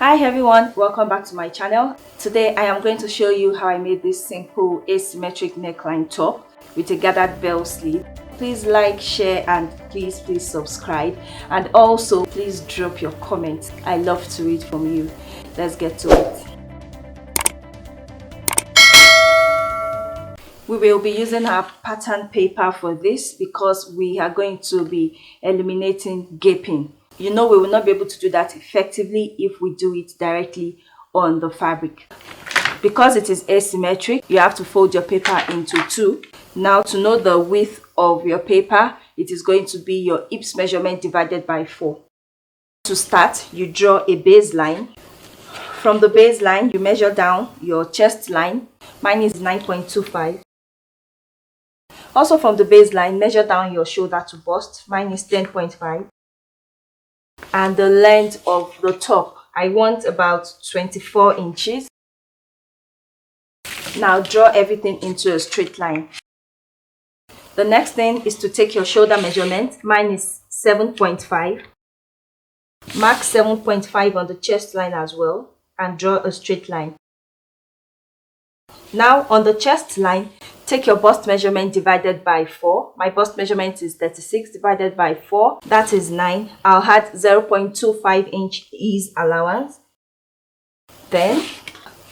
Hi everyone, welcome back to my channel. Today I am going to show you how I made this simple asymmetric neckline top with a gathered bell sleeve. Please like, share, and please subscribe, and also please drop your comments. I love to read from you. Let's get to it. We will be using our pattern paper for this because we are going to be eliminating gaping. You know, we will not be able to do that effectively if we do it directly on the fabric. Because it is asymmetric, you have to fold your paper into two. Now, to know the width of your paper, it is going to be your hips measurement divided by 4. To start, you draw a baseline. From the baseline, you measure down your chest line. Mine is 9.25. Also from the baseline, measure down your shoulder to bust. Mine is 10.5. And the length of the top, I want about 24 inches. Now draw everything into a straight line. The next thing is to take your shoulder measurement. Mine is 7.5. Mark 7.5 on the chest line as well and draw a straight line. Now on the chest line, take your bust measurement divided by 4. My bust measurement is 36 divided by 4. That is 9. I'll add 0.25 inch ease allowance. Then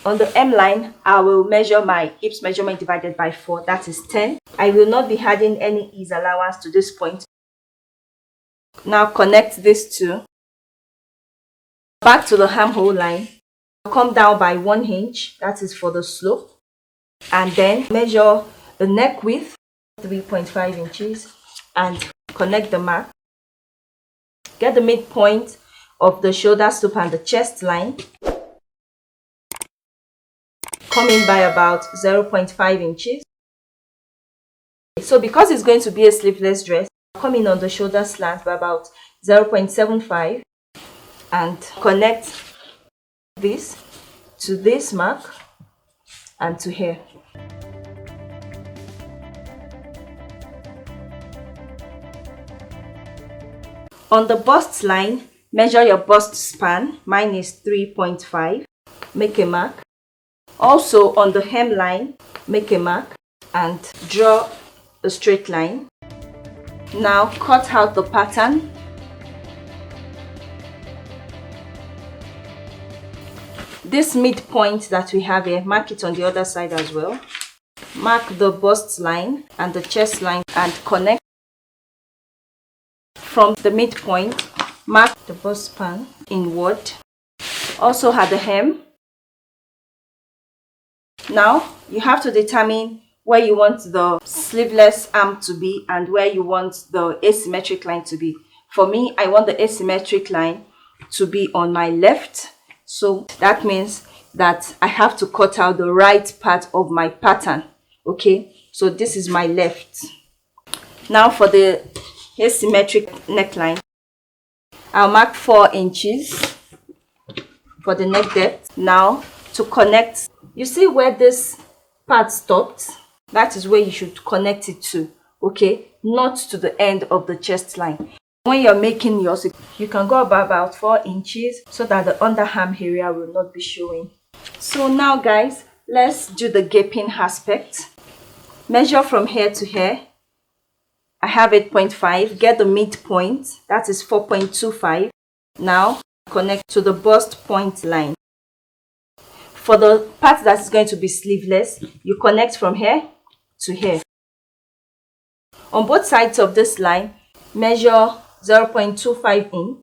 on the M line, I will measure my hips measurement divided by 4. That is 10. I will not be adding any ease allowance to this point. Now connect these two. Back to the armhole line. Come down by 1 inch. That is for the slope. And then measure the neck width, 3.5 inches, and connect the mark. Get the midpoint of the shoulder slope and the chest line. Come in by about 0.5 inches. So because it's going to be a sleeveless dress, come in on the shoulder slant by about 0.75 and connect this to this mark and to here. On the bust line, measure your bust span. Mine is 3.5. Make a mark. Also on the hemline, make a mark and draw a straight line. Now cut out the pattern. This midpoint that we have here, mark it on the other side as well. Mark the bust line and the chest line and connect. From the midpoint, mark the bust span inward. Also at the hem. Now you have to determine where you want the sleeveless arm to be and where you want the asymmetric line to be. For me, I want the asymmetric line to be on my left. So that means that I have to cut out the right part of my pattern. Okay, so this is my left. Now for the asymmetric neckline, I'll mark 4 inches for the neck depth. Now to connect, you see where this part stopped? That is where you should connect it to, okay? Not to the end of the chest line. When you're making yours, you can go about 4 inches so that the underarm area will not be showing. So now guys, let's do the gaping aspect. Measure from here to here. I have 8.5. Get the midpoint. That is 4.25. Now connect to the bust point line. For the part that is going to be sleeveless, you connect from here to here. On both sides of this line, measure 0.25 in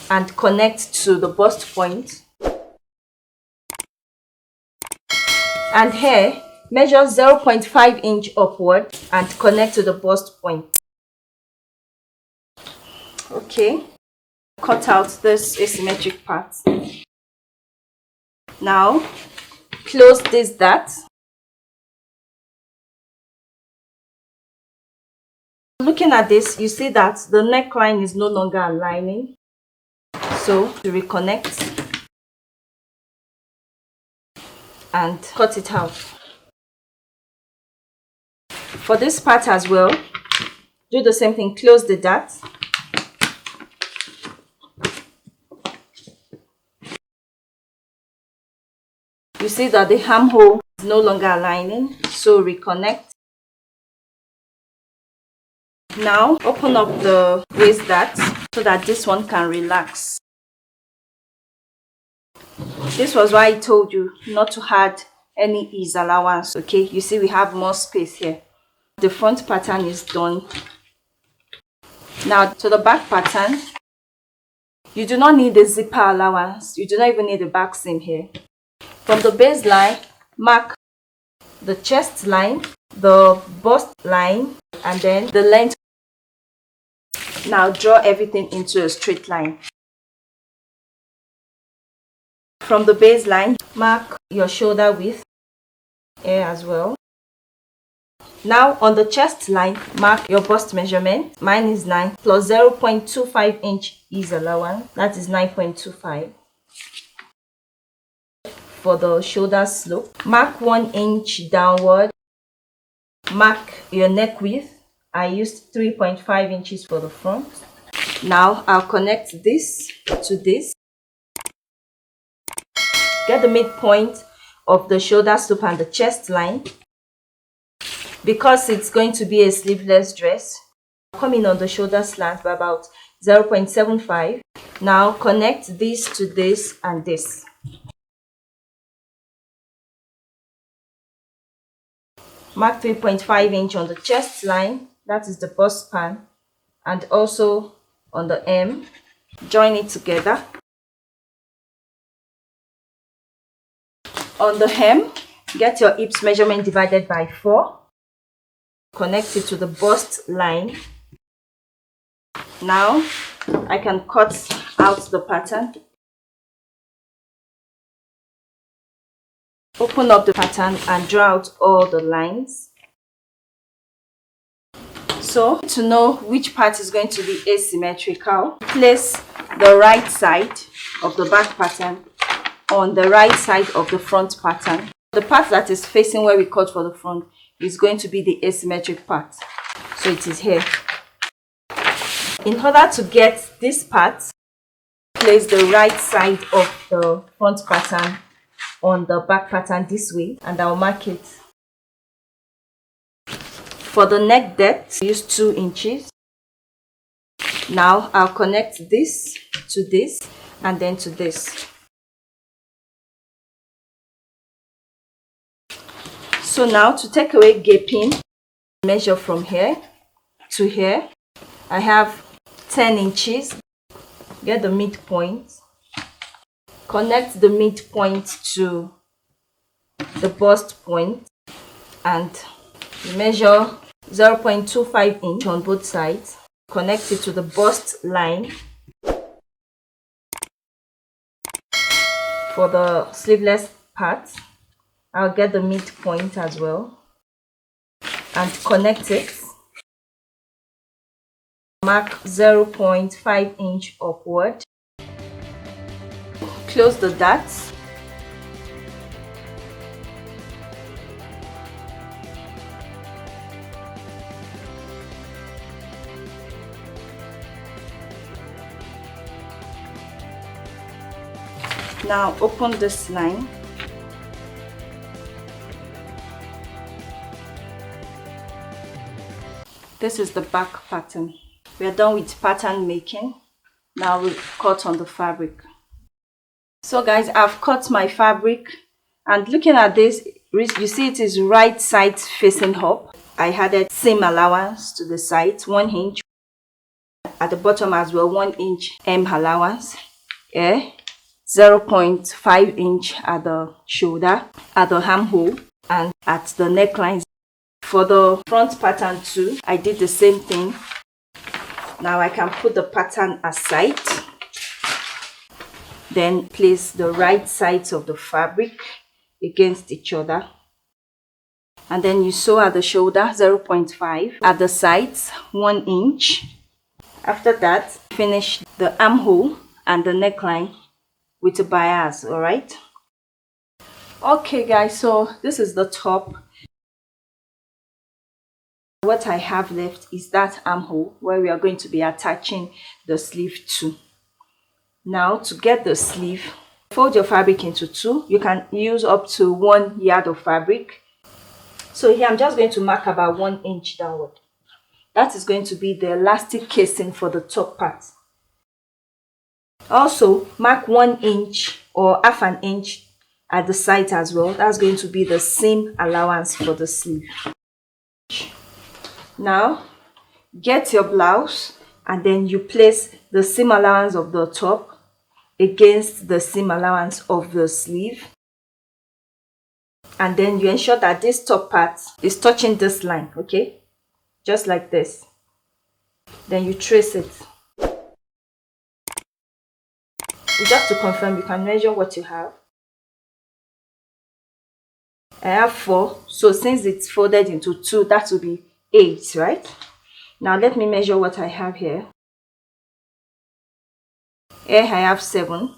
and connect to the bust point. And here, measure 0.5 inch upward and connect to the bust point. Okay, cut out this asymmetric part. Now, close this dart. Looking at this, you see that the neckline is no longer aligning. So, to reconnect and cut it out. For this part as well, do the same thing. Close the dart You see that the armhole is no longer aligning, so reconnect. Now open up the waist dart so that this one can relax. This was why I told you not to add any ease allowance. Okay, you see we have more space here. The front pattern is done. Now to the back pattern, you do not need a zipper allowance. You do not even need a back seam here. From the baseline, mark the chest line, the bust line, and then the length. Now draw everything into a straight line. From the baseline, mark your shoulder width here as well. Now on the chest line, mark your bust measurement. Mine is 9 plus 0.25 inch ease allowance. That is 9.25. For the shoulder slope, mark 1 inch downward. Mark your neck width. I used 3.5 inches for the front. Now I'll connect this to this. Get the midpoint of the shoulder slope and the chest line. Because it's going to be a sleeveless dress, come in on the shoulder slant by about 0.75. Now connect this to this and this. Mark 3.5 inch on the chest line, that is the bust span, and also on the hem. Join it together. On the hem, get your hips measurement divided by 4. Connect it to the bust line. Now I can cut out the pattern. Open up the pattern and draw out all the lines. So to know which part is going to be asymmetrical, place the right side of the back pattern on the right side of the front pattern. The part that is facing where we cut for the front is going to be the asymmetric part. So it is here. In order to get this part, place the right side of the front pattern on the back pattern this way, and I'll mark it. For the neck depth, use 2 inches. Now I'll connect this to this and then to this. So now to take away gaping, measure from here to here. I have 10 inches. Get the midpoint. Connect the midpoint to the bust point and measure 0.25 inch on both sides. Connect it to the bust line. For the sleeveless part, I'll get the midpoint as well and connect it. Mark 0.5 inch upward. Close the darts. Now open this line. This is the back pattern. We are done with pattern making. Now we'll cut on the fabric. So guys, I've cut my fabric, and looking at this, you see it is right side facing up. I added seam allowance to the sides, 1 inch. At the bottom as well, 1 inch hem allowance. 0.5 inch at the shoulder, at the armhole, and at the neckline. For the front pattern too, I did the same thing. Now I can put the pattern aside. Then place the right sides of the fabric against each other. And then you sew at the shoulder, 0.5. At the sides, 1 inch. After that, finish the armhole and the neckline with a bias, alright? Okay guys, so this is the top. What I have left is that armhole where we are going to be attaching the sleeve to. Now to get the sleeve, Fold your fabric into two. You can use up to 1 yard of fabric. So here I'm just going to mark about 1 inch downward. That is going to be the elastic casing for the top part. Also mark 1 inch or half an inch at the side as well. That's going to be the seam allowance for the sleeve. Now get your blouse and then you place the seam allowance of the top against the seam allowance of the sleeve, and then you ensure that this top part is touching this line, okay, just like this. Then you trace it. Just to confirm, you can measure what you have. I have 4, so since it's folded into 2, that will be 8, right? Now let me measure what I have here. Here I have 7,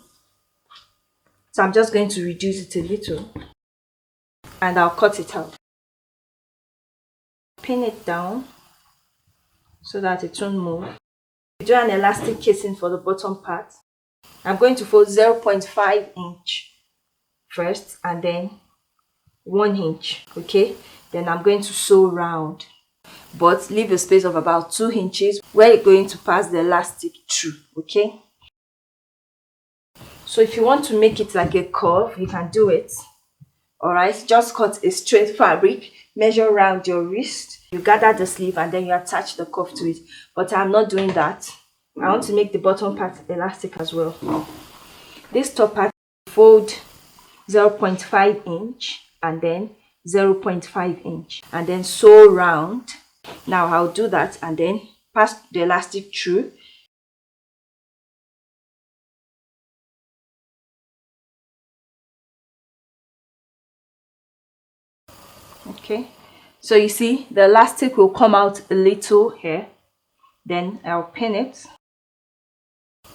so I'm just going to reduce it a little and I'll cut it out. Pin it down so that it won't move. Do an elastic casing for the bottom part. I'm going to fold 0.5 inch first and then 1 inch, okay? Then I'm going to sew round, but leave a space of about 2 inches where you're going to pass the elastic through, okay? So if you want to make it like a curve, you can do it. Alright, just cut a straight fabric, measure around your wrist, you gather the sleeve and then you attach the cuff to it. But I'm not doing that. I want to make the bottom part elastic as well. This top part, fold 0.5 inch and then 0.5 inch and then sew round. Now I'll do that and then pass the elastic through. Okay, so you see the elastic will come out a little here. Then I'll pin it.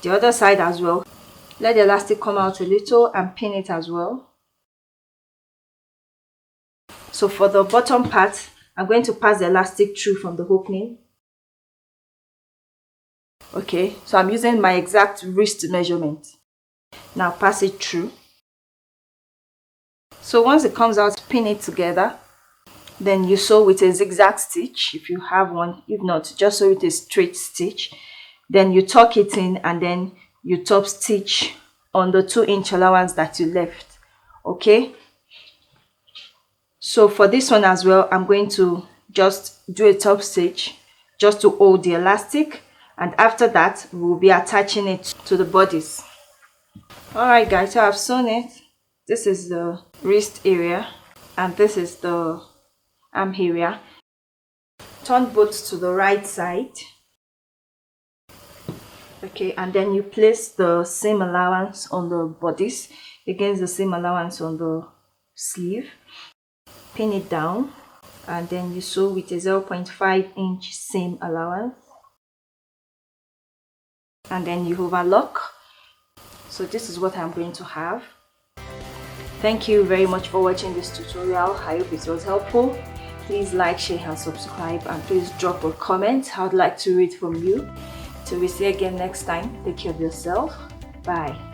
The other side as well. Let the elastic come out a little and pin it as well. So for the bottom part, I'm going to pass the elastic through from the opening. Okay, so I'm using my exact wrist measurement. Now pass it through. So once it comes out, pin it together. Then you sew with a zigzag stitch if you have one. If not, just sew with a straight stitch. Then you tuck it in and then you top stitch on the 2 inch allowance that you left. Okay, so for this one as well, I'm going to just do a top stitch just to hold the elastic, and after that we'll be attaching it to the bodice. Alright guys, so I've sewn it. This is the wrist area and this is the arm area. Turn both to the right side. Okay, and then you place the seam allowance on the bodice against the seam allowance on the sleeve. Pin it down and then you sew with a 0.5 inch seam allowance and then you overlock. So this is what I'm going to have. Thank you very much for watching this tutorial. I hope it was helpful. Please like, share and subscribe, and please drop a comment. I would like to read from you. Till we see you again next time, take care of yourself. Bye.